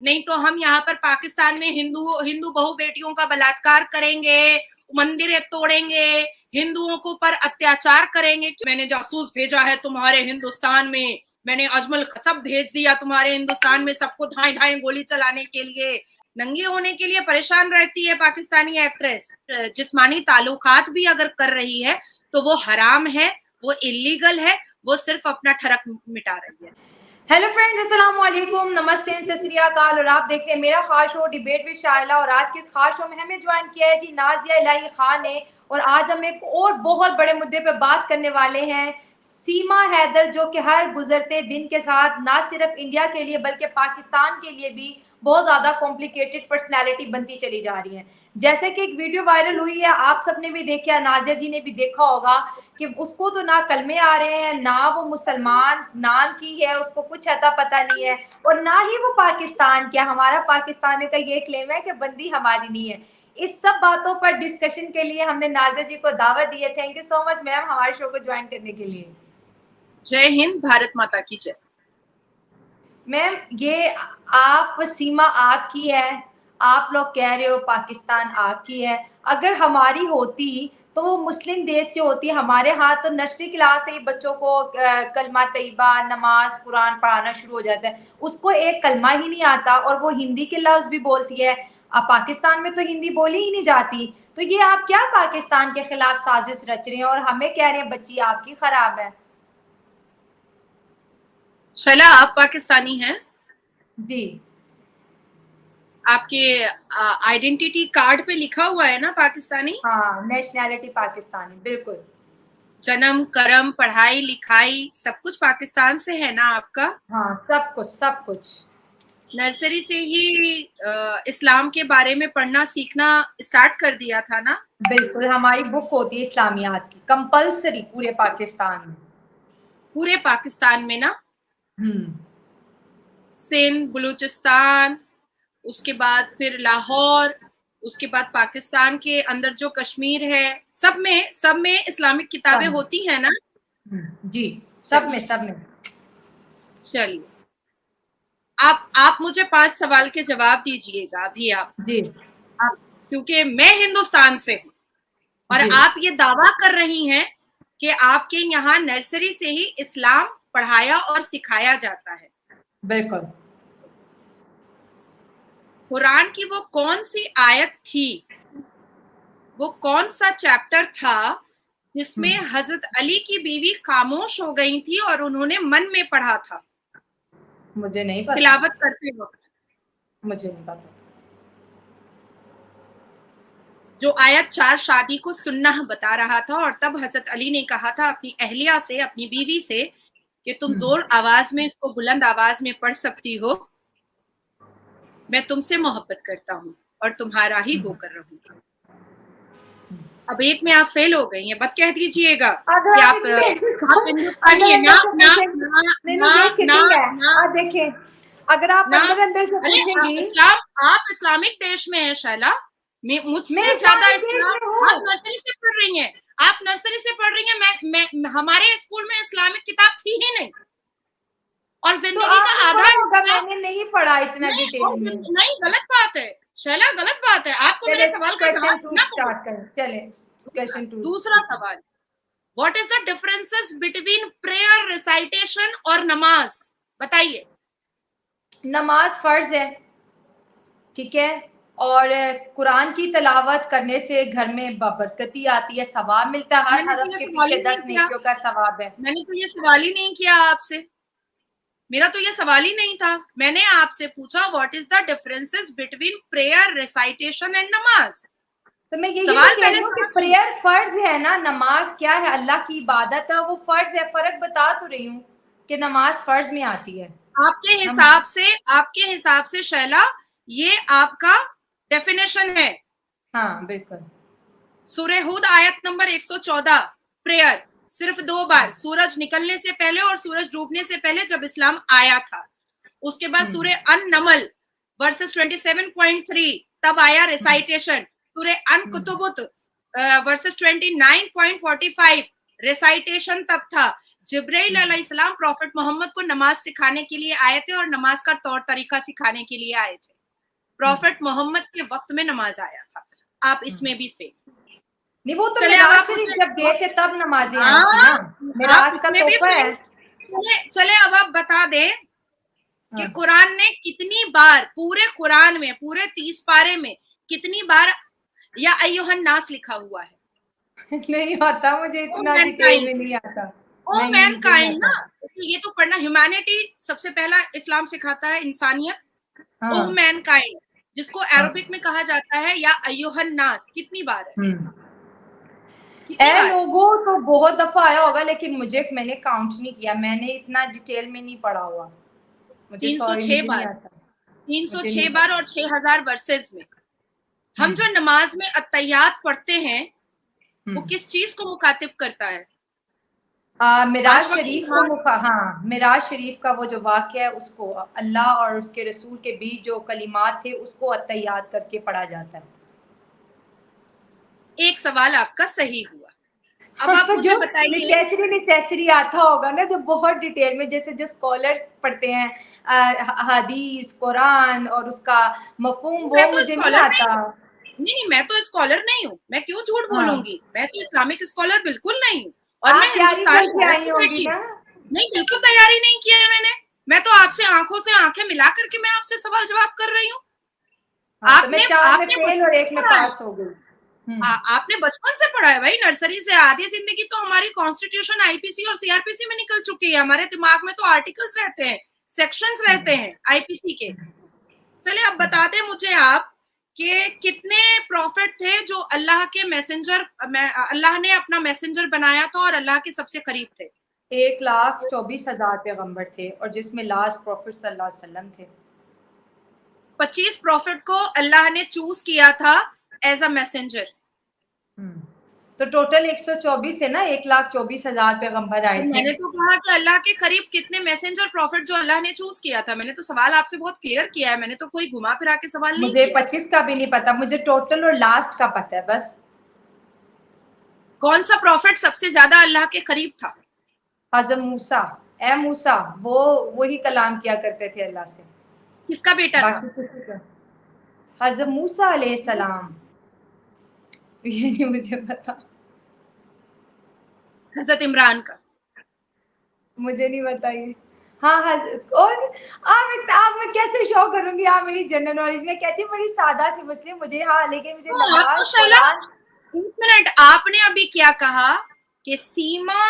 नहीं तो हम यहाँ पर पाकिस्तान में हिंदू बहू बेटियों का बलात्कार करेंगे, मंदिरें तोड़ेंगे, हिंदुओं को पर अत्याचार करेंगे। मैंने जासूस भेजा है तुम्हारे हिंदुस्तान में, मैंने अजमल कसब भेज दिया तुम्हारे हिंदुस्तान में सबको धाए धाए गोली चलाने के लिए। नंगे होने के लिए परेशान रहती है पाकिस्तानी एक्ट्रेस। जिस्मानी ताल्लुकात भी अगर कर रही है तो वो हराम है, वो इलीगल है, वो सिर्फ अपना ठरक मिटा रही है। हेलो फ्रेंड्स, अस्सलाम वालेकुम, नमस्ते, सत श्री अकाल। और आप देख रहे हैं मेरा खास शो डिबेट विद शाइला। और आज के इस खास शो में हमें ज्वाइन किया है जी नाजिया इलाही खान ने। और आज हम एक और बहुत बड़े मुद्दे पे बात करने वाले हैं, सीमा हैदर, जो कि हर गुजरते दिन के साथ ना सिर्फ इंडिया के लिए बल्कि पाकिस्तान के लिए भी बहुत ज्यादा कॉम्प्लिकेटेड पर्सनैलिटी बनती चली जा रही है। जैसे कि एक वीडियो वायरल हुई है, आप सबने भी देखा, नाजिया जी ने भी देखा होगा कि उसको तो ना कलमे आ रहे हैं, ना वो मुसलमान नाम की है, उसको कुछ अता पता नहीं है, और ना ही वो पाकिस्तान क्या, हमारा पाकिस्तान का ये क्लेम है कि बंदी हमारी नहीं है। इस सब बातों पर डिस्कशन के लिए हमने नाजिया जी को दावत दी है। Thank you so much ma'am हमारे शो को ज्वाइन करने के लिए। जय हिंद, भारत माता की जय। मैम, ये आप सीमा आपकी है, आप लोग कह रहे हो पाकिस्तान आपकी है। अगर हमारी होती तो वो मुस्लिम देश से होती। हमारे यहाँ तो नर्सरी क्लास से ही बच्चों को कलमा तैयबा, नमाज, कुरान पढ़ाना शुरू हो जाता है। उसको एक कलमा ही नहीं आता और वो हिंदी के लफ्ज भी बोलती है। अब पाकिस्तान में तो हिंदी बोली ही नहीं जाती। तो ये आप क्या पाकिस्तान के खिलाफ साजिश रच रहे हैं और हमें कह रहे हैं बच्ची आपकी खराब है। शैला, आप पाकिस्तानी हैं? जी, आपके आइडेंटिटी कार्ड पे लिखा हुआ है ना पाकिस्तानी? हाँ, नेशनैलिटी पाकिस्तानी, बिल्कुल। जन्म, कर्म, पढ़ाई लिखाई सब कुछ पाकिस्तान से है ना आपका? हाँ, सब कुछ सब कुछ। नर्सरी से ही इस्लाम के बारे में पढ़ना सीखना स्टार्ट कर दिया था ना? बिल्कुल, हमारी बुक होती है इस्लामियात की, कंपलसरी पूरे पाकिस्तान में। पूरे पाकिस्तान में ना? हम्म। सिंध, बलूचिस्तान, उसके बाद फिर लाहौर, उसके बाद पाकिस्तान के अंदर जो कश्मीर है, सब में इस्लामिक किताबें सब होती हैं ना? जी, सब में सब में। चलिए, आप मुझे 5 सवाल के जवाब दीजिएगा अभी। जी आप क्योंकि मैं हिंदुस्तान से हूँ और जी, आप ये दावा कर रही हैं कि आपके यहाँ नर्सरी से ही इस्लाम पढ़ाया और सिखाया जाता है। बिल्कुल। कुरान की वो कौन सी आयत थी, वो कौन सा चैप्टर था जिसमें हजरत अली की बीवी खामोश हो गई थी और उन्होंने मन में पढ़ा था मुझे नहीं पता। तिलावत करते वक्त? मुझे नहीं पता। जो आयत 4 शादी को सुन्नह बता रहा था, और तब हजरत अली ने कहा था अपनी अहलिया से, अपनी बीवी से, कि तुम जोर आवाज में इसको बुलंद आवाज में पढ़ सकती हो, मैं तुमसे मोहब्बत करता हूँ और तुम्हारा ही होकर रहूंगा। अब एक में आप फेल हो गई हैं, बत कह दीजिएगा अगर कि आप आप हिंदुस्तानी अंदर है ना? अंदर से ना पूछेंगे, ना नहीं ना नहीं, ये ना चीटिंग है। ना आप देखें, अगर आप ना। अंदर से अरे पूछेंगी। आप इस्लामिक देश में है शैला, मैं मुझसे ज्यादा इस्लामिक देश में इस्लाम आप हूँ। नर्सरी से पढ़ रही हैं। आप नर्सरी से पढ़ रही हैं, मैं हमारे स्कूल में इस्लामिक किताब थी ही नहीं, और तो जिंदगी का आपने आधा पढ़ा होगा, हिस्सा। मैंने नहीं पढ़ा इतना नहीं, डिटेल में। नहीं, गलत बात है शैला, गलत बात है। आपको मेरे चले सवाल का जवाब क्वेश्चन टू देना स्टार्ट पड़ेगा। करें, चले क्वेश्चन टू। दूसरा सवाल, what is the differences between prayer, recitation और नमाज? बताइए। नमाज फर्ज है, ठीक है, और कुरान की तलावत करने से घर में बरकती आती है, सवाब मिलता है, हर मैंने तो हरफ ये के सवाल पीछे ही नहीं 10 किया, नेकियों का सवाब है। मैंने तो ये सवाल ही नहीं किया आपसे, मेरा तो ये सवाल ही नहीं था। मैंने आपसे पूछा what is the differences between prayer, recitation and नमाज। तो मैं यही तो सवाल कह पहले रही हूँ कि समझिए। प्रेयर फर्ज है ना, नमाज क्या है, अल्लाह की इबादत है, वो फर्ज है। फर्क बता तो रही हूँ कि नमाज फर्ज में आती है। आपके हिसाब से शैला, ये आपका डेफिनेशन है? हाँ बिल्कुल। सूरह हुद आयत नंबर 114, प्रेयर सिर्फ 2 बार, सूरज निकलने से पहले और सूरज डूबने से पहले जब इस्लाम आया था। उसके बाद सूरह अन नमल वर्सेस 27.3, तब आया रिसाइटेशन। सूरह अन कुतुबुत वर्सेस 29.45, रिसाइटेशन तब था। जिब्राइल अलैहिस्सलाम प्रॉफिट मोहम्मद को नमाज सिखाने के लिए आए थे और नमाज का तौर तरीका सिखाने के लिए आए थे। प्रॉफिट मोहम्मद के वक्त में नमाज आया था। आप इसमें भी फेल। नहीं, वो तो चले अब मिराज आप शरीफ मुझे जब गए थे तब नमाजें आई थी ना, आप मिराज का इसमें भी तोहफा है। फेल। चले अब आप बता दें कि हाँ। कुरान ने कितनी बार, पूरे कुरान में, पूरे 30 पारे में कितनी बार या अय्युहन नास लिखा हुआ है? नहीं आता मुझे, ओ इतना डिटेल में मैनकाइंड, नहीं आता। ओ नहीं, मुझे नहीं मैनकाइंड आता। ना, तो ये तो पढ़ना। ह्यूमैनिटी सबसे पहला इस्लाम सिखाता है, इंसानियत। ओ हाँ। मैनकाइंड, जिसको हाँ। अरबिक में कहा जाता है या अय्युहन नास, कितनी बार है? कितनी ए बार? लोगों तो बहुत दफा आया होगा, लेकिन मैंने काउंट नहीं किया, मैंने इतना डिटेल में नहीं पढ़ा हुआ। मुझे सॉरी, 306 मुझे नहीं बार, आता। मुझे 306 नहीं बार पता। और 6000 वर्सेस में। हम जो नमाज में अत्तहियात पढ़ते हैं वो किस चीज को मुखातिब करता है? मिराज 5 वक्त की शरीफ नमाज। को, हाँ, मिराज शरीफ का वो जो वाक़या है उसको अल्लाह और उसके रसूल के बीच जो कलिमात थे उसको अत्तहियात करके पढ़ा जाता है। एक सवाल आपका सही हुआ। अब हाँ, आप तो मुझे जो बताइए। नेसेसरी आता होगा ना, जो बहुत डिटेल में, जैसे जो स्कॉलर्स पढ़ते हैं हदीस, कुरान और उसका मफहूम, वो मैं तो मुझे नहीं स्कॉलर नहीं आता। हूँ। नहीं, मैं तो स्कॉलर नहीं हूँ, मैं क्यों झूठ हाँ, बोलूंगी? मैं तो इस्लामिक स्कॉलर बिल्कुल नहीं हूँ। और मैं आप तैयारी हिंदुस्तानी करके भारत आई की होंगी बेटी हूँ। ना। नहीं, बिल्कुल तैयारी नहीं किया है मैंने। मैं तो आपसे आंखों से आंखें मिला करके मैं आपसे सवाल जवाब कर रही हूँ। हाँ, तो मैं आपने 4 में आपने फेल और बचपन 1 से में पढ़ा है। पास हो गई। आपने बचपन से पढ़ा है भाई, नर्सरी से। आधी जिंदगी तो हमारी कॉन्स्टिट्यूशन, आईपीसी और सीआरपीसी में निकल चुकी है। हमारे दिमाग में तो आर्टिकल्स रहते हैं, सेक्शंस रहते हैं आईपीसी के। चलिए अब बता दें मुझे आप कि कितने प्रॉफिट थे जो अल्लाह के मैसेंजर, अल्लाह ने अपना मैसेंजर बनाया था और अल्लाह के सबसे करीब थे? 1,24,000 पैगंबर थे और जिसमें लास्ट प्रॉफिट सल्लल्लाहु अलैहि वसल्लम थे। 25 प्रॉफिट को अल्लाह ने चूज किया था एज अ मैसेंजर। तो टोटल 124 है ना, 1,24,000 पैगंबर आए तो थे। मैंने तो कहा कि अल्लाह के करीब कितने मैसेंजर प्रॉफिट जो अल्लाह ने चूज किया था। मैंने तो सवाल आपसे बहुत क्लियर किया है, मैंने तो कोई घुमा फिरा के सवाल नहीं मुझे किया है। 25 का भी नहीं पता, मुझे टोटल और लास्ट का पता है बस। कौन सा प्रॉफिट सबसे ज्यादा अल्लाह के करीब था? हज़रत मूसा, ए मूसा, वो वही कलाम किया करते थे अल्लाह से। किसका बेटा था? बाकी किसी का? हज़रत मूसा अलैहिस्सलाम, ये नहीं मुझे पता। हजरत इमरान का। मुझे नहीं पता ये। हाँ, हाँ। और आप मैं कैसे शो करूंगी, आप मेरी जनरल नॉलेज में कहती हूँ, बड़ी सादा सी मुस्लिम मुझे, हाँ, लेकिन मुझे तो आप तो नमाज, शैला, कुरान। 1 मिनट, आपने अभी क्या कहा कि सीमा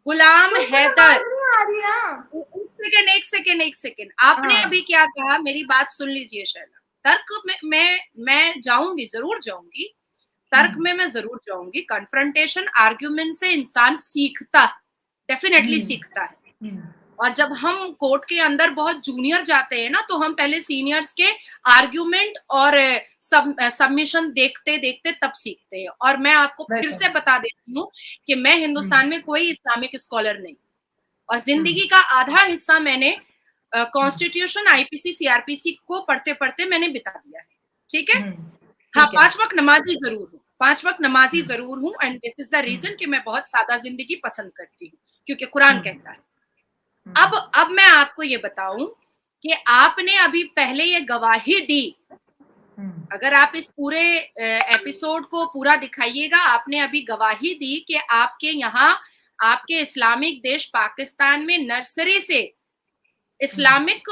गुलाम तो उसमें हैदर। नमाज नहीं आ रही ना। एक सेकेंड, एक सेकेंड, एक सेकेंड, आपने हाँ। अभी क्या कहा? मेरी बात सुन लीजिए शैला। तर्क में मैं जाऊंगी, जरूर जाऊंगी। तर्क में मैं जरूर जाऊंगी। कन्फ्रंटेशन, आर्ग्यूमेंट से इंसान सीखता, डेफिनेटली सीखता है। और जब हम कोर्ट के अंदर बहुत जूनियर जाते हैं ना, तो हम पहले सीनियर्स के आर्ग्यूमेंट और सबमिशन देखते देखते तब सीखते हैं। और मैं आपको फिर से बता देती हूँ कि मैं हिंदुस्तान में कोई इस्लामिक स्कॉलर नहीं, और जिंदगी का आधा हिस्सा मैंने कॉन्स्टिट्यूशन, आईपीसी, सीआरपीसी को पढ़ते पढ़ते मैंने बिता दिया है। ठीक है? हाँ, 5 वक्त नमाजी जरूर हूँ, 5 वक्त नमाजी जरूर हूँ। And this is the reason कि मैं बहुत सादा जिंदगी पसंद करती हूँ, क्योंकि कुरान कहता है। अब मैं आपको ये बताऊं कि आपने अभी पहले ये गवाही दी। अगर आप इस पूरे एपिसोड को पूरा दिखाइएगा, आपने अभी गवाही दी कि आपके यहाँ, आपके इस्लामिक देश पाकिस्तान में नर्सरी से इस्लामिक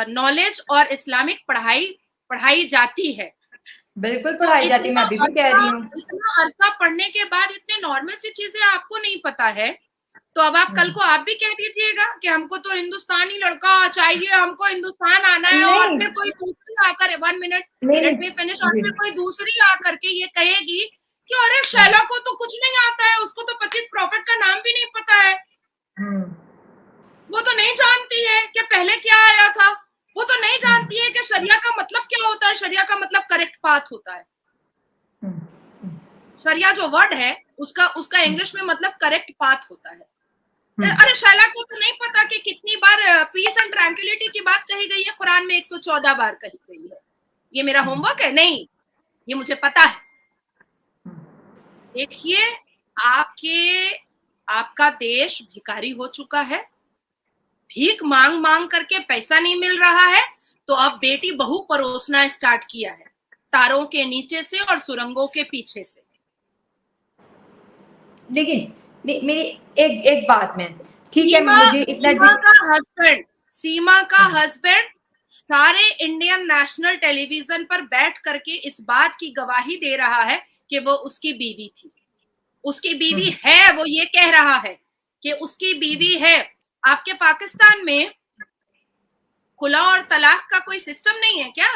नॉलेज और इस्लामिक पढ़ाई जाती है। बिल्कुल तो पढ़ाई जाती, मैं अभी भी कह रही हूँ। इतना अरसा पढ़ने के बाद इतने नॉर्मल सी चीजें आपको नहीं पता है, तो अब आप कल को आप भी कह दीजिएगा कि हमको तो हिंदुस्तानी लड़का चाहिए, हमको हिंदुस्तान आना है। और फिर कोई दूसरी आकर, 1 मिनट, लेट मी फिनिश, और फिर कोई दूसरी आकर के ये कहेगी कि अरे शैला को तो कुछ नहीं आता है, उसको तो 25 प्रॉफिट का नाम भी नहीं पता है, वो तो नहीं जानती है कि पहले क्या आया था, वो तो नहीं जानती है कि शरिया का मतलब क्या होता है। शरिया का मतलब करेक्ट पाथ होता है। शरिया जो वर्ड है उसका इंग्लिश में मतलब करेक्ट पाथ होता है। अरे शैला को तो नहीं पता कि कितनी बार पीस एंड ट्रैंक्विलिटी की बात कही गई है कुरान में? 114 बार कही गई है। ये मेरा होमवर्क है? नहीं, ये मुझे पता है। देखिए, आपके आपका देश भिखारी हो चुका है, भीख मांग मांग करके पैसा नहीं मिल रहा है, तो अब बेटी बहू परोसना स्टार्ट किया है, तारों के नीचे से और सुरंगों के पीछे से। लेकिन मेरी एक बात में, ठीक है, मुझे इतना सीमा का हस्बैंड सारे इंडियन नेशनल टेलीविजन पर बैठ करके इस बात की गवाही दे रहा है कि वो उसकी बीवी थी, उसकी बीवी है, वो ये कह रहा है कि उसकी बीवी है। आपके पाकिस्तान में खुला और तलाक का कोई सिस्टम नहीं है क्या?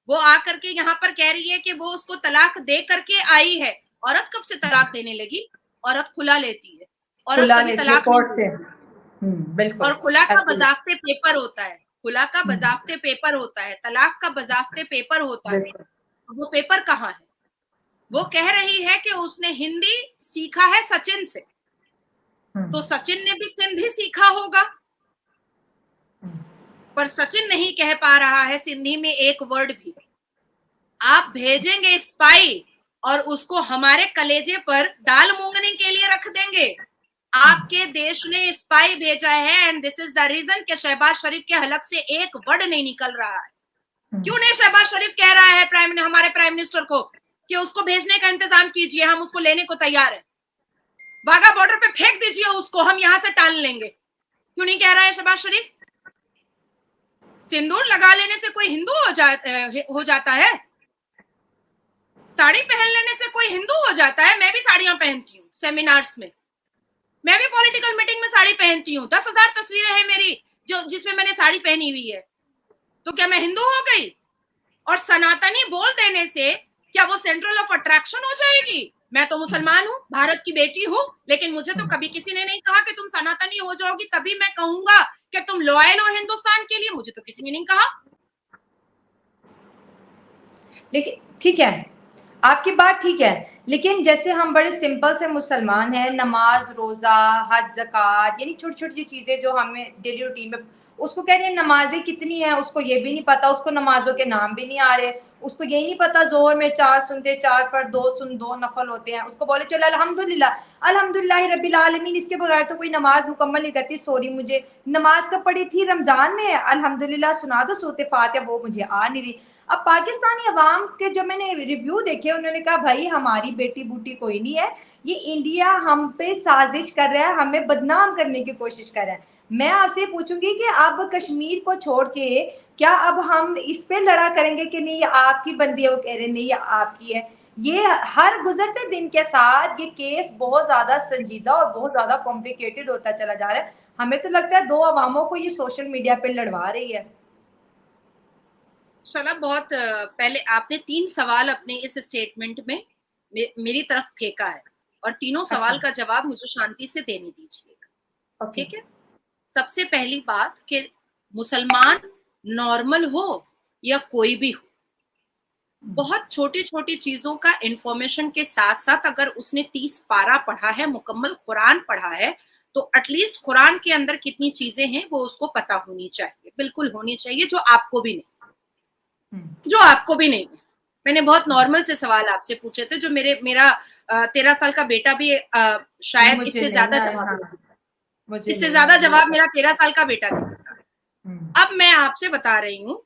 वो आकर के यहाँ पर कह रही है कि वो उसको तलाक दे करके आई है। औरत कब से तलाक देने लगी? औरत खुला लेती है, औरत कभी तलाक नहीं। बिल्कुल। और खुला का बजाफ्ते पेपर होता है, खुला का बजाफ्ते पेपर होता है, तलाक का बजाफ्ते पेपर होता है। वो पेपर कहाँ है? वो कह रही है कि उसने हिंदी सीखा है सचिन से, तो सचिन ने भी सिंधी सीखा होगा, पर सचिन नहीं कह पा रहा है सिंधी में एक वर्ड भी। आप भेजेंगे स्पाई और उसको हमारे कलेजे पर दाल मूंगने के लिए रख देंगे। आपके देश ने स्पाई भेजा है, and this is the reason कि शहबाज शरीफ के हलक से एक वर्ड नहीं निकल रहा है। क्यों नहीं शहबाज शरीफ कह रहा है हमारे प्राइम मिनिस्टर को कि उसको भेजने का इंतजाम कीजिए, हम उसको लेने को तैयार है, वाघा बॉर्डर पे फेंक दीजिए उसको, हम यहां से टाल लेंगे। क्यों नहीं कह रहा है शहबाज शरीफ? सिंदूर लगा लेने से कोई हिंदू हो जाता है? साड़ी पहन लेने से कोई हिंदू हो जाता है? मैं भी साड़ियां पहनती हूँ सेमिनार्स में, मैं भी पॉलिटिकल मीटिंग में साड़ी पहनती हूँ, 10,000 तस्वीरें हैं मेरी जिसमें मैंने साड़ी पहनी हुई है। तो क्या मैं हिंदू हो गई? और सनातनी बोल देने से क्या वो सेंट्रल ऑफ अट्रैक्शन हो जाएगी? मैं तो मुसलमान हूँ, भारत की बेटी हूँ, लेकिन मुझे तो कभी किसी ने नहीं कहा कि तुम सनातनी हो जाओगी तभी मैं कहूंगा कि तुम लॉयल हो हिंदुस्तान के लिए। मुझे तो किसी ने नहीं कहा। लेकिन ठीक है, आपकी बात ठीक है, लेकिन जैसे हम बड़े सिंपल से मुसलमान हैं, नमाज, रोजा, हज, ज़कात, यानी छोटी छोटी चीजें जो हमें डेली रूटीन में, उसको कह रहे हैं नमाजें कितनी हैं उसको ये भी नहीं पता, उसको नमाजों के नाम भी नहीं आ रहे, उसको यही नहीं पता जोहर में 4 सुनते, 4 फर्द, 2 सुन, 2 नफल होते हैं, उसको बोले चलो अल्हम्दुलिल्लाह अल्हम्दुलिल्लाह रब्बिल आलमीन, इसके बगैर तो कोई नमाज मुकम्मल नहीं करती। सॉरी, मुझे नमाज कब पढ़ी थी? रमजान में, अल्हम्दुलिल्लाह सुना दो सूरत फातिहा, वो मुझे आ नहीं रही। अब पाकिस्तानी अवाम के जब मैंने रिव्यू देखे, उन्होंने कहा भाई हमारी बेटी बूटी कोई नहीं है, ये इंडिया हम पे साजिश कर रहा है, हमें बदनाम करने की कोशिश कर रहा है। मैं आपसे पूछूंगी कि अब कश्मीर को छोड़ के क्या अब हम इस पे लड़ा करेंगे कि नहीं ये आपकी बंदी है? वो कह रहे नहीं ये आपकी है। ये हर गुजरते दिन के साथ ये केस बहुत ज्यादा संजीदा और बहुत ज्यादा कॉम्प्लिकेटेड होता चला जा रहा है। हमें तो लगता है दो अवामों को ये सोशल मीडिया पे लड़वा रही है। शला, बहुत पहले आपने 3 सवाल अपने इस स्टेटमेंट में मेरी तरफ फेंका है, और तीनों सवाल का जवाब मुझे शांति से देने दीजिएगा, ठीक है? सबसे पहली बात कि मुसलमान नॉर्मल हो या कोई भी हो, बहुत छोटी छोटी चीजों का इंफॉर्मेशन के साथ साथ अगर उसने 30 पारा पढ़ा है, मुकम्मल कुरान पढ़ा है, तो एटलीस्ट कुरान के अंदर कितनी चीजें हैं वो उसको पता होनी चाहिए, बिल्कुल होनी चाहिए, जो आपको भी नहीं है। मैंने बहुत नॉर्मल से सवाल आपसे पूछे थे, जो मेरा 13 साल का बेटा भी शायद इससे ज्यादा जवाब मेरा 13 साल का बेटा देता। अब मैं आपसे बता रही हूँ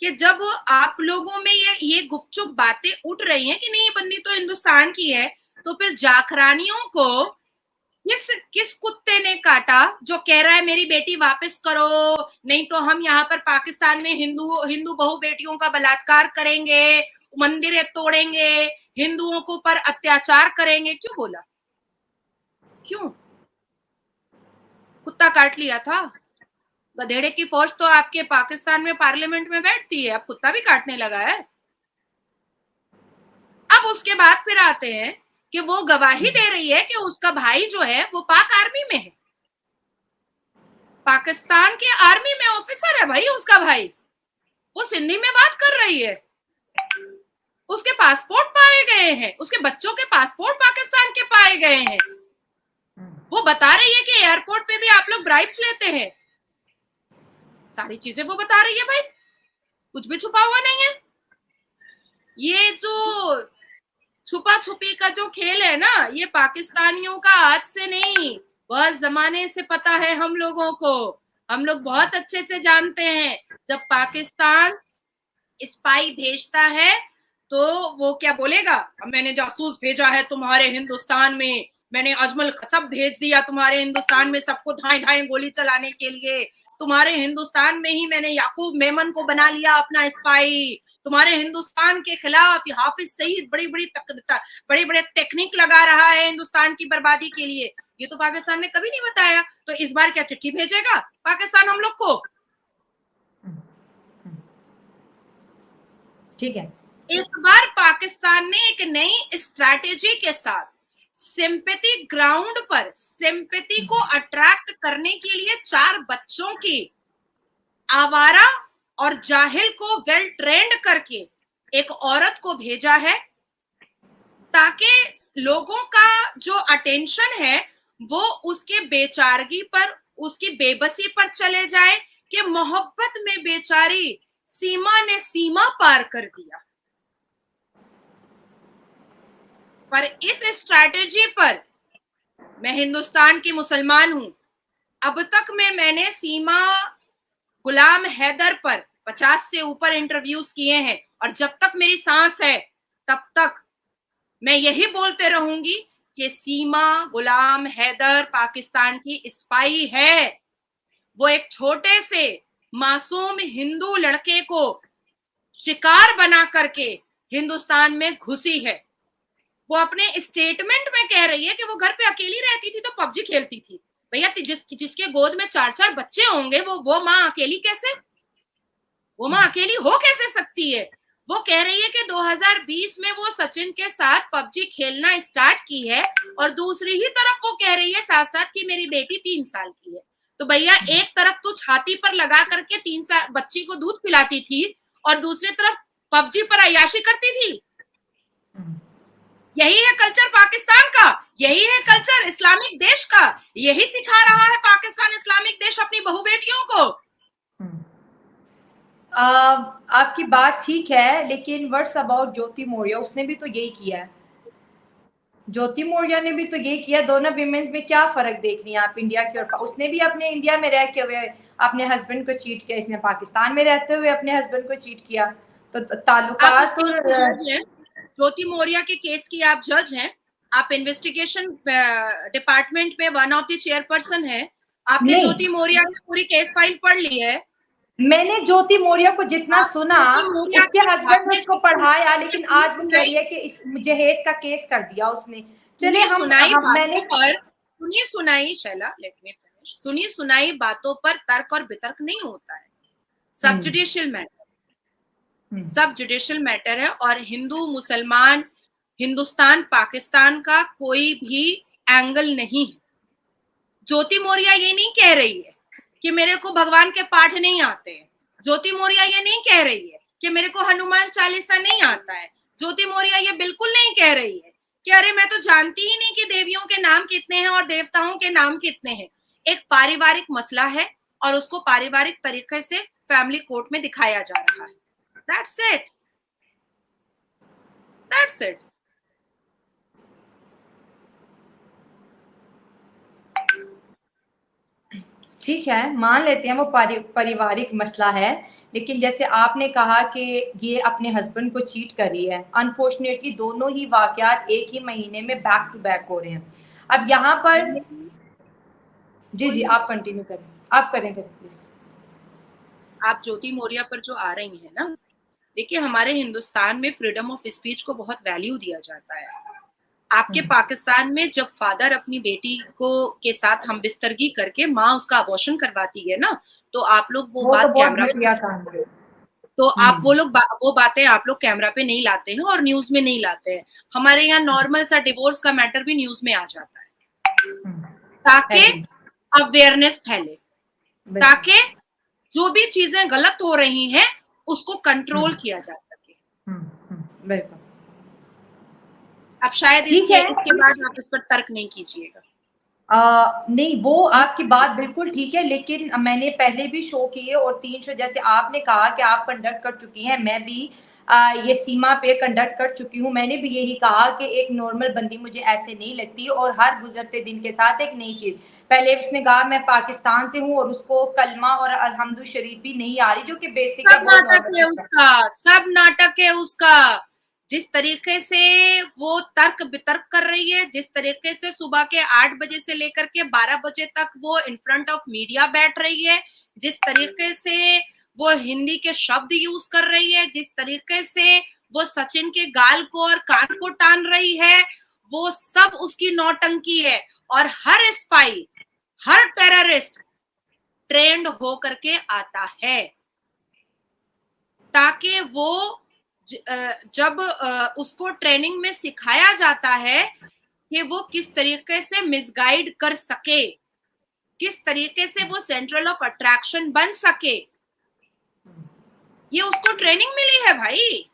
कि जब आप लोगों में ये गुपचुप बातें उठ रही हैं कि नहीं ये बंदी तो हिंदुस्तान की है, तो फिर जाखरानियों को किस कुत्ते ने काटा जो कह रहा है मेरी बेटी वापस करो, नहीं तो हम यहाँ पर पाकिस्तान में हिंदू बहु बेटियों का बलात्कार करेंगे, मंदिरें तोड़ेंगे, हिंदुओं को पर अत्याचार करेंगे? क्यों बोला? क्यों? कुत्ता काट लिया था? गधेड़े की फौज तो आपके पाकिस्तान में पार्लियामेंट में बैठती है, अब कुत्ता भी काटने लगा है। अब उसके बाद फिर आते हैं कि वो गवाही दे रही है कि उसका भाई जो है वो पाक आर्मी में है, पाकिस्तान के आर्मी में ऑफिसर है भाई उसका भाई, वो सिंधी में बात कर रही है, उसके पासपोर्ट पाए गए हैं, उसके बच्चों के पासपोर्ट पाकिस्तान के पाए गए हैं, वो बता रही है कि एयरपोर्ट पे भी आप लोग ब्राइब्स लेते हैं, सारी चीजें वो बता रही है भाई, कुछ भी छुपा हुआ नहीं है। ये जो छुपा छुपी का जो खेल है ना, ये पाकिस्तानियों का आज से नहीं, बहुत जमाने से पता है हम लोगों को, हम लोग बहुत अच्छे से जानते हैं, जब पाकिस्तान स्पाई भेजता है तो वो क्या बोलेगा, मैंने जासूस भेजा है तुम्हारे हिंदुस्तान में, मैंने अजमल कसब भेज दिया तुम्हारे हिंदुस्तान में सबको धाए धाए गोली चलाने के लिए, तुम्हारे हिंदुस्तान में ही मैंने याकूब मेमन को बना लिया अपना स्पाई, तुम्हारे हिंदुस्तान के खिलाफ हाफिज सईद बड़ी बड़ी टेक्निक लगा रहा है हिंदुस्तान की बर्बादी के लिए। ये तो पाकिस्तान ने कभी नहीं बताया, तो इस बार क्या चिट्ठी भेजेगा पाकिस्तान हम लोग को? ठीक है, इस बार पाकिस्तान ने एक नई स्ट्रैटेजी के साथ सिंपैथी ग्राउंड पर सिंपैथी को अट्रैक्ट करने के लिए 4 बच्चों की आवारा और जाहिल को वेल ट्रेंड करके एक औरत को भेजा है, ताकि लोगों का जो अटेंशन है वो उसके बेचारगी पर, उसकी बेबसी पर चले जाए कि मोहब्बत में बेचारी सीमा ने सीमा पार कर दिया। पर इस स्ट्रैटेजी पर मैं हिंदुस्तान की मुसलमान हूं, अब तक मैंने सीमा गुलाम हैदर पर 50 से ऊपर इंटरव्यूज किए हैं, और जब तक मेरी सांस है तब तक मैं यही बोलते रहूंगी कि सीमा गुलाम हैदर पाकिस्तान की स्पाई है। वो एक छोटे से मासूम हिंदू लड़के को शिकार बना करके हिंदुस्तान में घुसी है। वो अपने स्टेटमेंट में कह रही है कि वो घर पे अकेली रहती थी तो पबजी खेलती थी। भैया जिसके गोद में 4-4 बच्चे होंगे वो माँ अकेली कैसे, वो माँ अकेली हो कैसे सकती है? वो कह रही है कि 2020 में वो सचिन के साथ पबजी खेलना स्टार्ट की है, और दूसरी ही तरफ वो कह रही है साथ साथ कि मेरी बेटी 3 साल की है। तो भैया एक तरफ तू छाती पर लगा करके 3 साल बच्ची को दूध पिलाती थी और दूसरी तरफ पबजी पर अय्याशी करती थी। यही है कल्चर पाकिस्तान का, यही है कल्चर इस्लामिक देश का, यही सिखा रहा है पाकिस्तान इस्लामिक देश अपनी बहू बेटियों को। आपकी बात ठीक है, लेकिन व्हाट्स अबाउट ज्योति मौर्य? उसने भी तो यही किया है, ज्योति मौर्य ने भी तो यही किया। दोनों विमेंस में क्या फर्क देख रही हैं आप इंडिया की और उसने भी अपने इंडिया में रह के हुए अपने हस्बैंड को चीट किया, इसने पाकिस्तान में रहते हुए अपने हस्बैंड को चीट किया। तो ताल्लुकात ज्योति मौर्य के केस की आप जज हैं, आप इन्वेस्टिगेशन डिपार्टमेंट में वन ऑफ द चेयरपर्सन है, आपने ज्योति मौर्य की पूरी केस फाइल पढ़ ली है? मैंने ज्योति मौर्य को जितना सुना उसके हस्बैंड ने उसको पढ़ाया, लेकिन आज वो कह रही है कि जहेज का केस कर दिया उसने। चलिए सुनी सुनाई बातों पर तर्क और वितर्क नहीं होता है, सब जुडिशियल मैटर, सब जुडिशियल मैटर है। और हिंदू मुसलमान हिंदुस्तान पाकिस्तान का कोई भी एंगल नहीं है। ज्योति मौर्य ये नहीं कह रही है कि मेरे को भगवान के पाठ नहीं आते हैं, ज्योति मौर्य ये नहीं कह रही है कि मेरे को हनुमान चालीसा नहीं आता है, ज्योति मौर्य ये बिल्कुल नहीं कह रही है कि अरे मैं तो जानती ही नहीं कि देवियों के नाम कितने हैं और देवताओं के नाम कितने हैं। एक पारिवारिक मसला है और उसको पारिवारिक तरीके से फैमिली कोर्ट में दिखाया जा रहा है। That's it. That's it. ठीक है, मान लेते हैं वो पारिवारिक मसला है, लेकिन जैसे आपने कहा कि ये अपने हस्बैंड को चीट कर रही है, अनफॉर्चुनेटली दोनों ही वाकयात एक ही महीने में बैक टू बैक हो रहे हैं। अब यहाँ पर जी आप कंटिन्यू करें, आप करें प्लीज। आप ज्योति मौर्य पर जो आ रही है ना, देखिए हमारे हिंदुस्तान में फ्रीडम ऑफ स्पीच को बहुत वैल्यू दिया जाता है। आपके पाकिस्तान में जब फादर अपनी बेटी को के साथ हम बिस्तरगी करके माँ उसका अबॉर्शन करवाती है ना, तो आप लोग वो बात कैमरा पे, तो आप वो बातें आप लोग कैमरा पे नहीं लाते हैं और न्यूज में नहीं लाते हैं। हमारे यहाँ नॉर्मल सा डिवोर्स का मैटर भी न्यूज में आ जाता है ताकि अवेयरनेस फैले, ताकि जो भी चीजें गलत हो रही हैं उसको कंट्रोल किया जा सके। बिल्कुल। अब शायद इसके बाद आप इस पर तर्क नहीं कीजिएगा। नहीं, वो आपकी बात बिल्कुल ठीक है, लेकिन मैंने पहले भी शो किए और 3 शो, जैसे आपने कहा कि आप कंडक्ट कर चुकी हैं, मैं भी ये सीमा पे कंडक्ट कर चुकी हूँ। मैंने भी यही कहा कि एक नॉर्मल बंदी मुझे ऐसे नहीं लगती और हर गुजरते दिन के साथ एक नई चीज। पहले उसने कहा मैं पाकिस्तान से हूँ और उसको कलमा और अलहम्दु शरीफ भी नहीं आ रही, जो कि बेसिक है, सब बहुत नाटक है नॉर्मल है। उसका, सब नाटक है उसका। जिस तरीके से वो तर्क वितर्क कर रही है, जिस तरीके से सुबह के 8 बजे से लेकर के 12 बजे तक वो इन फ्रंट ऑफ मीडिया बैठ रही है, जिस तरीके से वो हिंदी के शब्द यूज कर रही है, जिस तरीके से वो सचिन के गाल को और कान को टान रही है, वो सब उसकी नौटंकी है। और हर स्पाई, हर टेररिस्ट ट्रेंड हो करके आता है, ताकि वो जब उसको ट्रेनिंग में सिखाया जाता है कि वो किस तरीके से मिसगाइड कर सके, किस तरीके से वो सेंट्रल ऑफ अट्रैक्शन बन सके, ये उसको ट्रेनिंग मिली है भाई।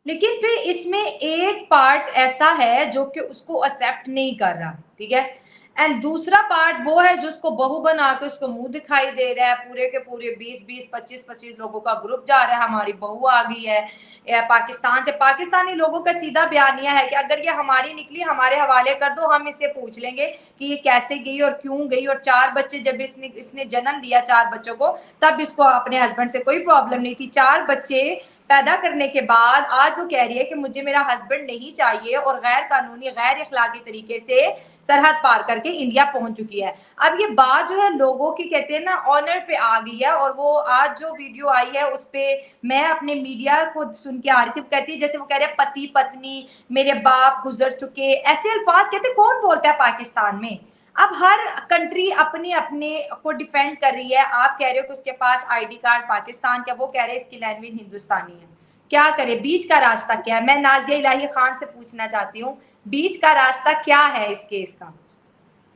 लेकिन फिर इसमें एक पार्ट ऐसा है जो कि उसको एक्सेप्ट नहीं कर रहा, ठीक है, एंड दूसरा पार्ट वो है जो उसको बहू बना के उसको मुंह दिखाई दे रहा है। पूरे के पूरे 20-20, 25-25 लोगों का ग्रुप जा रहा है, हमारी बहू आ गई है पाकिस्तान से। पाकिस्तानी लोगों का सीधा बयानिया है कि अगर ये हमारी निकली हमारे हवाले कर दो, हम इससे पूछ लेंगे कि ये कैसे गई और क्यों गई। और 4 बच्चे जब इसने जन्म दिया 4 बच्चों को, तब इसको अपने हस्बैंड से कोई प्रॉब्लम नहीं थी। 4 बच्चे पैदा करने के बाद आज वो कह रही है कि मुझे मेरा हस्बैंड नहीं चाहिए, और गैर कानूनी गैर इखलाकी तरीके से सरहद पार करके इंडिया पहुंच चुकी है। अब ये बात जो है लोगों की कहते हैं ना ऑनर पे आ गई है, और वो आज जो वीडियो आई है उस पे मैं अपने मीडिया को सुन के आ रही थी, कहती है जैसे वो कह रहे हैं पति पत्नी, मेरे बाप गुजर चुके, ऐसे अल्फाज कहते कौन बोलता है पाकिस्तान में। अब हर कंट्री अपने अपने को डिफेंड कर रही है। आप कह रहे हो कि उसके पास आईडी कार्ड पाकिस्तान का, वो कह रहे हैं इसकी लैंग्वेज हिंदुस्तानी है। क्या करे, बीच का रास्ता क्या है? मैं नाजिया इलाही खान से पूछना चाहती हूँ, बीच का रास्ता क्या है इस केस का?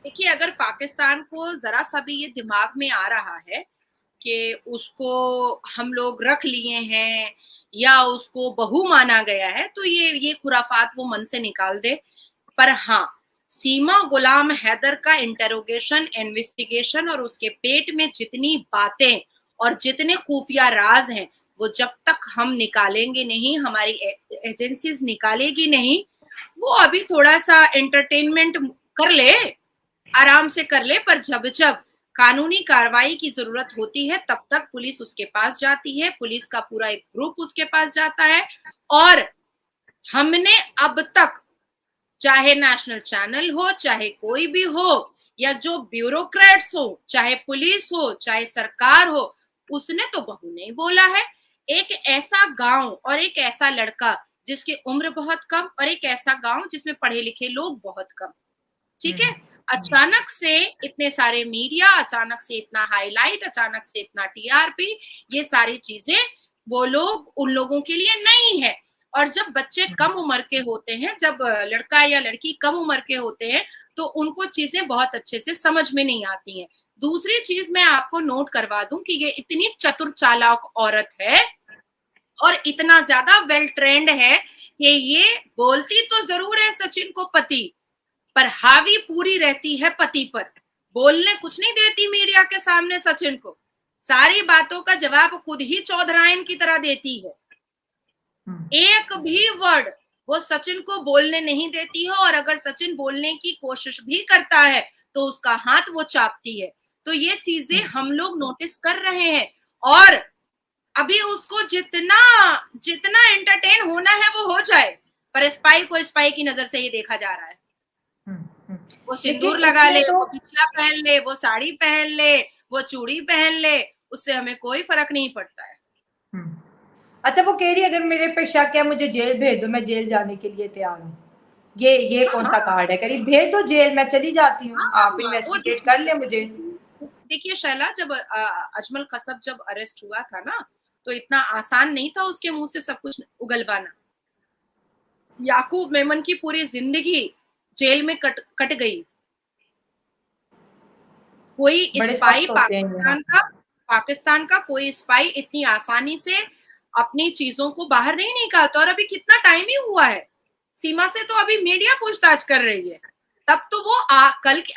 देखिए, अगर पाकिस्तान को जरा सा भी ये दिमाग में आ रहा है कि उसको हम लोग रख लिए हैं या उसको बहू माना गया है, तो ये खुराफात वो मन से निकाल दे। पर हाँ, सीमा गुलाम हैदर का इंटेरोगेशन, इन्वेस्टिगेशन और उसके पेट में जितनी बातें और जितने खुफिया राज हैं, वो जब तक हम निकालेंगे नहीं, हमारी एजेंसीज निकालेगी नहीं, वो अभी थोड़ा सा एंटरटेनमेंट कर ले, आराम से कर ले, पर जब जब कानूनी कार्रवाई की जरूरत होती है तब तक पुलिस उसके पास जाती है, पुलिस का पूरा एक ग्रुप उसके पास जाता है। और हमने अब तक, चाहे नेशनल चैनल हो, चाहे कोई भी हो, या जो ब्यूरोक्रेट्स हो, चाहे पुलिस हो, चाहे सरकार हो, उसने तो बहू नहीं बोला है। एक ऐसा गांव और एक ऐसा लड़का जिसकी उम्र बहुत कम, और एक ऐसा गांव जिसमें पढ़े लिखे लोग बहुत कम, ठीक है, अचानक से इतने सारे मीडिया, अचानक से इतना हाईलाइट, अचानक से इतना टीआरपी, ये सारी चीजें वो लोग, उन लोगों के लिए नहीं है। और जब बच्चे कम उम्र के होते हैं, जब लड़का या लड़की कम उम्र के होते हैं, तो उनको चीजें बहुत अच्छे से समझ में नहीं आती हैं। दूसरी चीज मैं आपको नोट करवा दूं कि ये इतनी चतुर चालाक औरत है और इतना ज्यादा वेल ट्रेंड है कि ये बोलती तो जरूर है सचिन को पति, पर हावी पूरी रहती है पति पर। बोलने कुछ नहीं देती मीडिया के सामने सचिन को, सारी बातों का जवाब खुद ही चौधरायन की तरह देती है। एक भी वर्ड वो सचिन को बोलने नहीं देती है, और अगर सचिन बोलने की कोशिश भी करता है तो उसका हाथ वो चापती है। तो ये चीजें हम लोग नोटिस कर रहे हैं, और अभी उसको जितना जितना एंटरटेन होना है वो हो जाए, पर स्पाई को स्पाई की नजर से ही देखा जा रहा है। वो सिंदूर लगा ले, वो बिछिया पहन ले, वो साड़ी पहन ले, वो चूड़ी पहन ले, उससे हमें कोई फर्क नहीं पड़ता है। अच्छा, वो कह रही अगर मेरे पे शक है मुझे जेल भेज दो, मैं जेल जाने के लिए तैयार हूँ। ये कौन सा कार्ड है? करीब भेज दो जेल, मैं चली जाती हूँ, आप इन्वेस्टिगेट कर ले मुझे। देखिए शैला, जब अजमल कसब जब अरेस्ट हुआ था ना, तो इतना आसान नहीं था उसके मुंह से सब कुछ उगलवाना। याकूब मेमन की पूरी जिंदगी जेल में कट गई। कोई स्पाई पाकिस्तान का कोई स्पाई इतनी आसानी से अपनी चीजों को बाहर नहीं निकालता। और अभी कितना टाइम ही हुआ है, सीमा से तो अभी मीडिया पूछताछ कर रही है। तब तो वो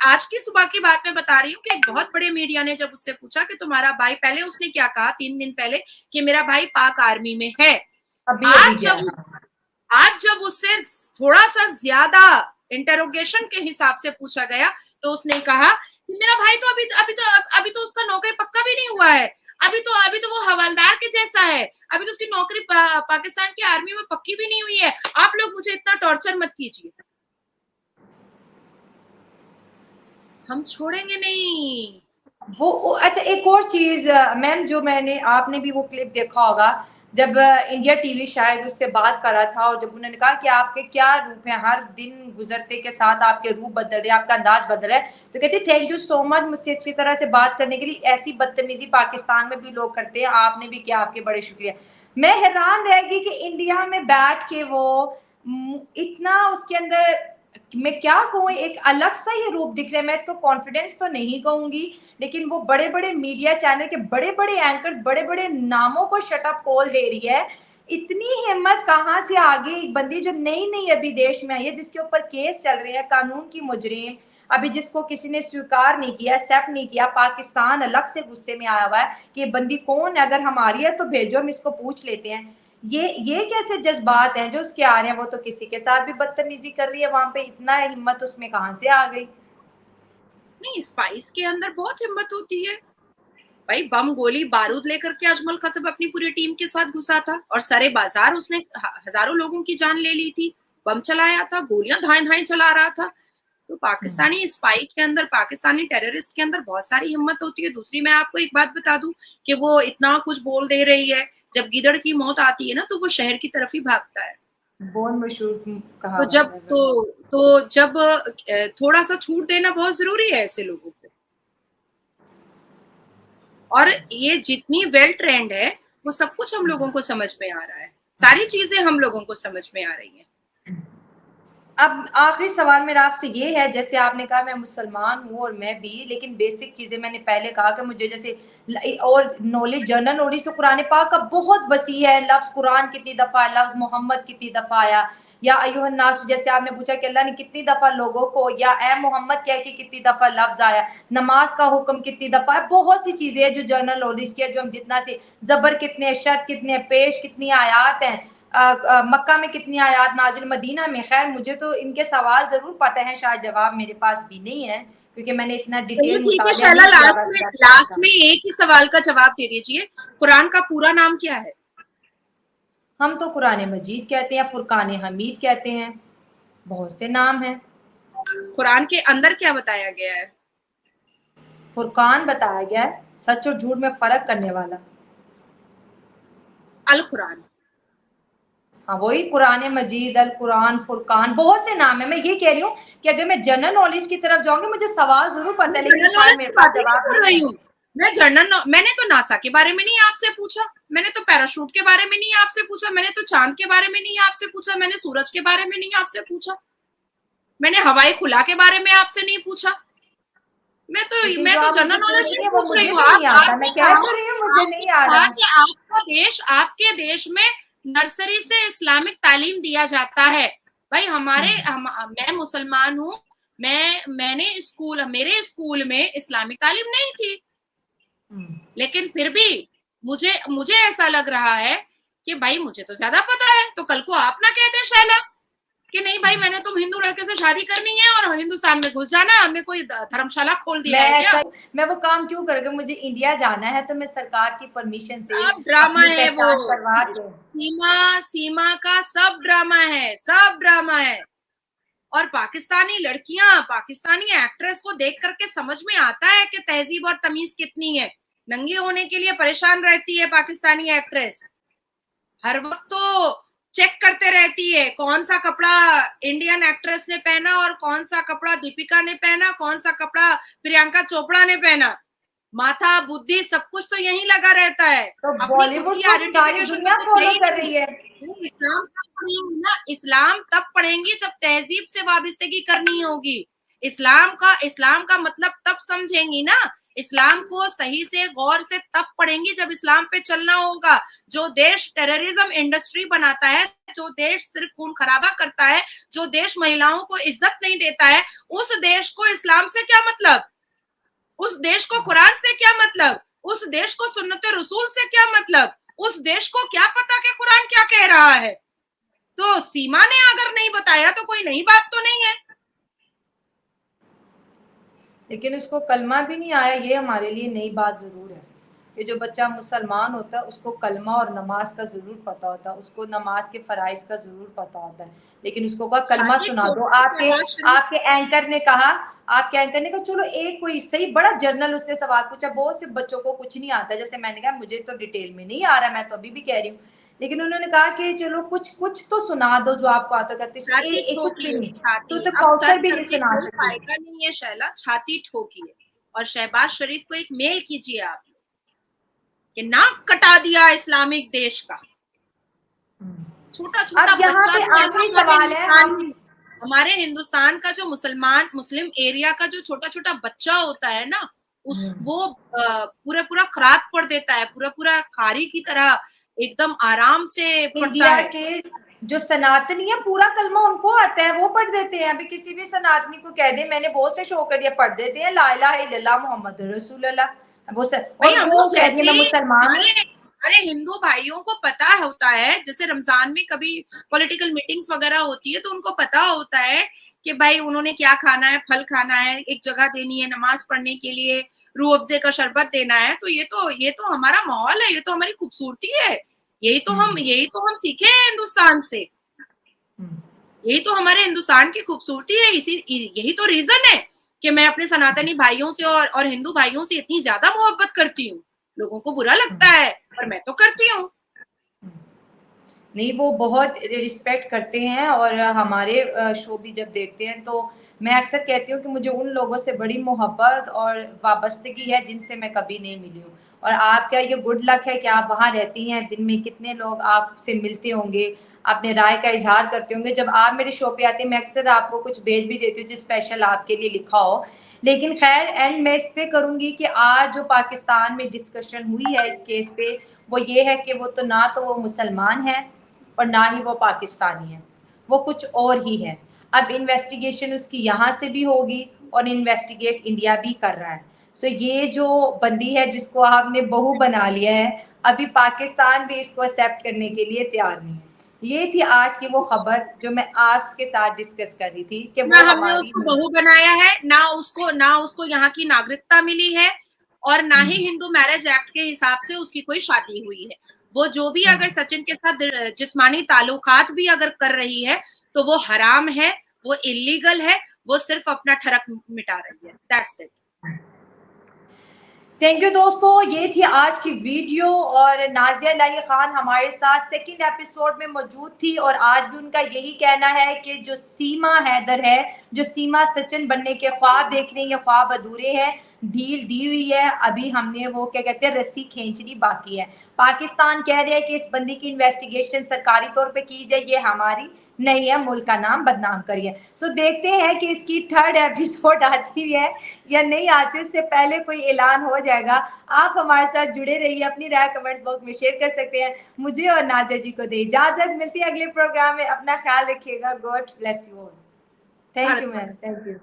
आज की सुबह की बात मैं बता रही हूँ कि एक बहुत बड़े मीडिया ने जब उससे पूछा कि तुम्हारा भाई, पहले उसने क्या कहा 3 दिन पहले कि मेरा भाई पाक आर्मी में है। आज जब उससे थोड़ा सा ज्यादा इंटेरोगेशन के हिसाब से पूछा गया तो उसने कहा कि मेरा भाई तो अभी तो उसका नौकरी पक्का भी नहीं हुआ है, अभी तो वो हवलदार के जैसा है, अभी तो उसकी नौकरी पाकिस्तान की आर्मी में पक्की भी नहीं हुई है, आप लोग मुझे इतना टॉर्चर मत कीजिए। हम छोड़ेंगे नहीं। वो अच्छा, एक और चीज मैम, जो मैंने, आपने भी वो क्लिप देखा होगा जब इंडिया टीवी शायद उससे बात कर रहा था, और जब उन्होंने कहा कि आपके क्या रूप है, हर दिन गुजरते के साथ आपके रूप बदल रहे, आपका अंदाज बदल रहा है, तो कहते थैंक यू सो मच मुझसे अच्छी तरह से बात करने के लिए। ऐसी बदतमीजी पाकिस्तान में भी लोग करते हैं, आपने भी किया, आपके बड़े शुक्रिया। मैं हैरान रह गई कि इंडिया में बैठ के वो इतना उसके अंदर, मैं क्या कहूँ, एक अलग सा ये रूप दिख रहा है। मैं इसको कॉन्फिडेंस तो नहीं कहूंगी, लेकिन वो बड़े बड़े मीडिया चैनल के बड़े बड़े एंकर्स बड़े बड़े नामों को शटअप कॉल दे रही है। इतनी हिम्मत कहाँ से आ गई? एक बंदी जो नई नई अभी देश में आई है, जिसके ऊपर केस चल रहे हैं, कानून की मुजरिम, अभी जिसको किसी ने स्वीकार नहीं किया, एक्सेप्ट नहीं किया, पाकिस्तान अलग से गुस्से में आया हुआ है कि ये बंदी कौन है, अगर हमारी है तो भेजो, हम इसको पूछ लेते हैं। ये कैसे जज्बात हैं जो उसके आ रहे हैं? वो तो किसी के साथ भी बदतमीजी कर रही है वहां पे, इतना हिम्मत उसमें कहाँ से आ गई? नहीं, स्पाइस के अंदर बहुत हिम्मत होती है भाई। बम गोली बारूद लेकर के अजमल कसब अपनी पूरी टीम के साथ घुसा था और सारे बाजार उसने हजारों लोगों की जान ले ली थी, बम चलाया था, गोलियां धाए धाए चला रहा था। तो पाकिस्तानी स्पाई के अंदर, पाकिस्तानी टेररिस्ट के अंदर बहुत सारी हिम्मत होती है। दूसरी, मैं आपको एक बात बता दूं कि वो इतना कुछ बोल दे रही है, जब गीदड़ की मौत आती है ना तो वो शहर की तरफ ही भागता है। बहुत मशहूर तो कहावत जब है। जब थोड़ा सा छूट देना बहुत जरूरी है ऐसे लोगों को। और ये जितनी वेल ट्रेंड है वो सब कुछ हम लोगों को समझ में आ रहा है, सारी चीजें हम लोगों को समझ में आ रही हैं। अब आखिरी सवाल मेरा आपसे ये है, जैसे आपने कहा मैं मुसलमान हूँ और मैं भी, लेकिन बेसिक चीजें मैंने पहले कहा कि मुझे जैसे और नॉलेज, जनरल नॉलेज तो कुरान पाक का बहुत वसी है। लफ्ज कुरान कितनी दफा, लफ्ज मोहम्मद कितनी दफा आया, या अय्युहन्नास जैसे आपने पूछा कि अल्लाह ने कितनी दफा लोगों को, या ए मोहम्मद कह के कितनी दफा लफ्ज आया, नमाज का हुक्म कितनी दफा है, बहुत सी चीजें हैं जो जनरल नॉलेज की है, जो हम जितना से, जबर कितने, शद कितने, पेश कितनी आयात हैं, मक्का में कितनी आयात नाजिल, मदीना में। खैर मुझे तो इनके सवाल जरूर पता है, शायद जवाब मेरे पास भी नहीं है, क्योंकि मैंने इतना चलिए डिटेल ठीक है मुतालिया शैला, नहीं किया हुआ लास्ट में एक ही सवाल का जवाब दे दीजिए, कुरान का पूरा नाम क्या है? हम तो कुरान मजीद कहते हैं, फुरकान हमीद कहते हैं, बहुत से नाम हैं। कुरान के अंदर क्या बताया गया है? फुरकान बताया गया है, सच और झूठ में फर्क करने वाला। अल कुरान। हाँ वही कुरान मजीद, अल कुरान, फुरकान, बहुत से नाम है। मैं ये कह रही हूँ कि अगर मैं जनरल नॉलेज की तरफ जाऊंगी, मुझे सवाल जरूर पता है, लेकिन जनरल शायद नॉलेज मेरे की पास बात ही नहीं जवाब कर नहीं रही है। हूँ मैं। मैंने तो नासा के बारे में नहीं आपसे पूछा, मैंने तो पैराशूट के बारे में नहीं आपसे पूछा, मैंने तो चांद के बारे में नहीं आपसे पूछा, मैंने सूरज के बारे में नहीं आपसे पूछा, मैंने हवाई खुला के बारे में आपसे नहीं पूछा। लेकिन मैं जो तो आप जनरल मुझे नॉलेज पूछ नहीं रही है वो पूछ रही मुझे हूँ। भी नहीं आता, मैं कह तो रही हूँ मुझे आपने नहीं आ कहा रहा। कि आपके देश में नर्सरी से इस्लामिक तालीम दिया जाता है। भाई मैं मुसलमान हूँ, मैंने मेरे स्कूल में इस्लामिक तालीम नहीं थी, लेकिन फिर भी मुझे मुझे ऐसा लग रहा है कि भाई मुझे तो ज्यादा पता है। तो कल को आप ना कह दें शैला कि नहीं भाई मैंने तुम हिंदू लड़के से शादी करनी है और हिंदुस्तान में घुस जाना है, हमने कोई धर्मशाला खोल दिया है क्या? मैं वो काम क्यों करूँगी? मुझे इंडिया जाना है तो मैं सरकार की परमिशन से सब ड्रामा अपनी है वो, पहचान करवा के। सीमा का सब ड्रामा है, सब ड्रामा है। और पाकिस्तानी लड़कियां, पाकिस्तानी एक्ट्रेस को देख करके समझ में आता है कि तहजीब और तमीज कितनी है। नंगी होने के लिए परेशान रहती है पाकिस्तानी एक्ट्रेस, हर वक्त तो चेक करते रहती है कौन सा कपड़ा इंडियन एक्ट्रेस ने पहना और कौन सा कपड़ा दीपिका ने पहना, कौन सा कपड़ा प्रियंका चोपड़ा ने पहना। माथा बुद्धि सब कुछ तो यही लगा रहता है, तो अपनी खुद बॉलीवुड की को सारी आइडेंटिफिकेशन दुनिया तो कुछ है फॉलो ही कर नहीं। रही है। इस्लाम तब पढ़ेंगी ना, इस्लाम तब पढ़ेंगी जब तहजीब से वाबस्तगी करनी होगी। इस्लाम का मतलब तब समझेंगी ना, इस्लाम को सही से गौर से तब पढ़ेंगी जब इस्लाम पे चलना होगा। जो देश टेररिज्म इंडस्ट्री बनाता है, जो देश सिर्फ खून खराबा करता है, जो देश महिलाओं को इज्जत नहीं देता है, उस देश को इस्लाम से क्या मतलब, उस देश को कुरान से क्या मतलब, उस देश को सुन्नत रसूल से क्या मतलब, उस देश को क्या पता कि कुरान क्या कह रहा है? तो सीमा ने अगर नहीं बताया तो कोई नई बात तो नहीं है। लेकिन उसको कलमा भी नहीं आया, ये हमारे लिए नई बात ज़रूर है कि जो बच्चा मुसलमान होता है उसको कलमा और नमाज का ज़रूर पता होता है, उसको नमाज के फ़राइज़ का ज़रूर पता होता है, लेकिन उसको कहा कलमा छाती सुना दो। ठोक के आपके शहबाज शरीफ आपके एंकर ने कहा, आपके एंकर ने कहा चलो एक कोई सही बड़ा जर्नल उसने सवाल पूछा, बहुत से बच्चों को कुछ नहीं आता, जैसे मैंने कहा मुझे तो डिटेल में नहीं आ रहा, मैं तो अभी भी कह रही हूँ, लेकिन उन्होंने कहा कि चलो कुछ कुछ तो सुना दो जो आपको आता, कहते कुछ भी ठोकिए नहीं, छाती, तो अब काउंटर तर्क भी नहीं करके सुना कोई सकी। फायदा नहीं है शैला, छाती ठोकिए। और शहबाज शरीफ को एक मेल कीजिए आप कि नाक कटा दिया इस्लामिक देश का। छोटा छोटा अब यहाँ बच्चा पे जो है ना आखिरी सवाल है, हम हमारे हिंदुस्तान का जो मुस्लिम एरिया का जो छोटा छोटा बच्चा होता है ना, उस वो पूरा पूरा खरात पढ़ देता है, पूरा पूरा कारी की तरह एकदम आराम से पढ़ता इंडिया है। के जो सनातनी है पूरा कलमा उनको आता है, वो पढ़ देते हैं। अभी किसी भी सनातनी को कह दे, मैंने बहुत से शो कर दिया, पढ़ देते हैं ला इलाहा इल्लल्लाह मुहम्मद रसूलुल्लाह, भाई और हम वो लोग कह रही है जैसे मैं मुसलमान हूँ। हमारे हमारे हिंदू भाइयों को पता होता है, जैसे रमजान में कभी पॉलिटिकल मीटिंग्स वगैरह होती है तो उनको पता होता है कि भाई उन्होंने क्या खाना है, फल खाना है, एक जगह देनी है, नमाज पढ़ने के लिए रूह अफ़ज़े का शरबत देना है, तो ये तो हमारा माहौल है, ये तो हमारी खूबसूरती है, यही तो हम सीखे हैं हिंदुस्तान से, यही तो हमारे हिंदुस्तान की खूबसूरती है। यही तो रीजन है कि मैं अपने सनातनी भाइयों से और हिंदू भाइयों से इतनी ज्यादा मोहब्बत करती हूँ। लोगों को बुरा लगता है पर मैं तो करती हूँ। नहीं, वो बहुत रिस्पेक्ट करते हैं, और हमारे शो भी जब देखते हैं तो मैं अक्सर कहती हूँ कि मुझे उन लोगों से बड़ी मोहब्बत और वाबस्तगी है जिनसे मैं कभी नहीं मिली हूँ। और आपका ये गुड लक है कि आप वहाँ रहती हैं, दिन में कितने लोग आपसे मिलते होंगे, अपने राय का इजहार करते होंगे। जब आप मेरे शो पे आते हैं मैं अक्सर आपको कुछ भेज भी देती हूँ जो स्पेशल आपके लिए लिखा हो। लेकिन खैर एंड मैं इस पे करूँगी कि आज जो पाकिस्तान में डिस्कशन हुई है इस केस पे, वो ये है कि वो तो ना तो वो मुसलमान है और ना ही वो पाकिस्तानी है, वो कुछ और ही है। अब इन्वेस्टिगेशन उसकी यहाँ से भी होगी और इन्वेस्टिगेट इंडिया भी कर रहा है। सो ये जो बंदी है जिसको आपने बहू बना लिया है, अभी पाकिस्तान भी इसको एक्सेप्ट करने के लिए तैयार नहीं है। ये थी आज की वो खबर जो मैं आपके साथ डिस्कस कर रही थी कि ना वो हमने हमारी उसको बहू बनाया है, ना उसको यहाँ की नागरिकता मिली है, और ना ही हिंदू मैरिज एक्ट के हिसाब से उसकी कोई शादी हुई है। वो जो भी अगर सचिन के साथ जिस्मानी ताल्लुकात भी अगर कर रही है तो वो हराम है, वो इलीगल है, वो सिर्फ अपना ठरक मिटा रही है, दैट्स इट। थैंक यू दोस्तों, ये थी आज की वीडियो, और नाजिया इलाही खान हमारे साथ सेकंड एपिसोड में मौजूद थी, और आज भी उनका यही कहना है कि जो सीमा हैदर है, जो सीमा सचिन बनने के ख्वाब देख रही है, ख्वाब अधूरे हैं, ढील दी हुई है, अभी हमने वो क्या कहते हैं रस्सी खींचनी बाकी है। पाकिस्तान कह रहे हैं कि इस बंदी की इन्वेस्टिगेशन सरकारी तौर पे की जाए, ये हमारी नहीं है, मुल्क का नाम बदनाम करिए। सो देखते हैं कि इसकी थर्ड एपिसोड आती है या नहीं आती, उससे पहले कोई ऐलान हो जाएगा। आप हमारे साथ जुड़े रहिए, अपनी राय कमेंट्स बॉक्स में शेयर कर सकते हैं। मुझे और नाजिया जी को दे इजाजत, मिलती है अगले प्रोग्राम में, अपना ख्याल रखिएगा। God bless you all. Thank Bharat you माता मैम, थैंक यू।